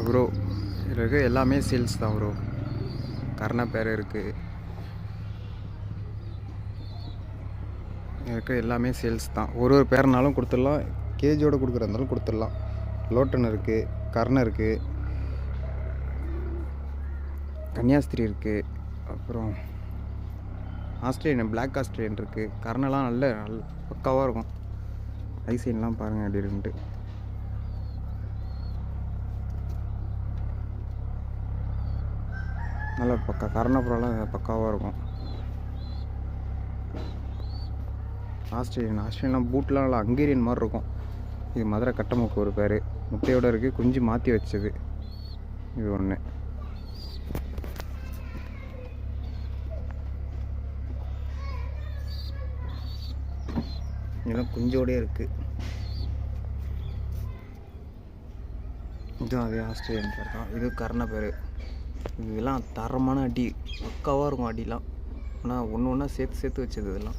Bro இதில் இருக்க எல்லாமே சேல்ஸ் தான் ப்ரோ. கர்ண பேர் இருக்குது, இருக்க எல்லாமே சேல்ஸ் தான். ஒரு பேர்னாலும் கொடுத்துடலாம், கேஜியோடு கொடுக்குறதாலும் கொடுத்துடலாம். லோட்டன் இருக்குது, கர்ண இருக்குது, கன்னியாஸ்திரி இருக்குது, அப்புறம் ஆஸ்திரேலியன் பிளாக் ஆஸ்திரேலியன் இருக்குது. கர்ணெலாம் நல்ல பக்காவாக இருக்கும். ஐசைன்லாம் பாருங்கள் எப்படி இருக்குன்ட்டு. நல்ல பக்கா கர்ணப்புறம்லாம் பக்காவாக இருக்கும். ஆஸ்திரேலியன்லாம் பூட்லாம் நல்லா ஹங்கேரியன் மாதிரி இருக்கும். இது மதுரை கட்டமுக்கு ஒரு பேர். முட்டையோடு இருக்குது, குஞ்சு மாற்றி வச்சது இது ஒன்று. இதெல்லாம் குஞ்சோடே இருக்குது. இதுவும் அதே ஆஸ்திரேலியன் பேர் தான். இது கர்ண பேர். இதெல்லாம் தரமான அடி, பக்காவாக இருக்கும் அடிலாம். ஆனால் ஒன்று ஒன்றா சேர்த்து வச்சது இதெல்லாம்.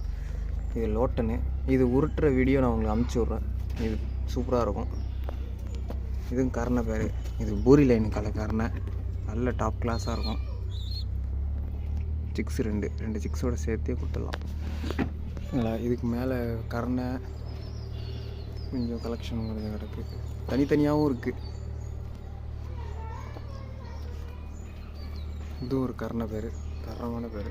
இது லோட்டனு. இது உருட்டுற வீடியோ நான் உங்களுக்கு அமுச்சு விட்றேன். இது சூப்பராக இருக்கும். இதுவும் கர்ண பேர். இது பூரி லைன் கர்ண, நல்ல டாப் கிளாஸாக இருக்கும். சிக்ஸ் ரெண்டு சிக்ஸோடு சேர்த்தே கொடுத்துடலாம். இதுக்கு மேலே கர்ண கொஞ்சம் கலெக்ஷன் கிடக்கு, தனித்தனியாகவும் இருக்குது. இது ஒரு கர்ண பேர், தரமான பேர்.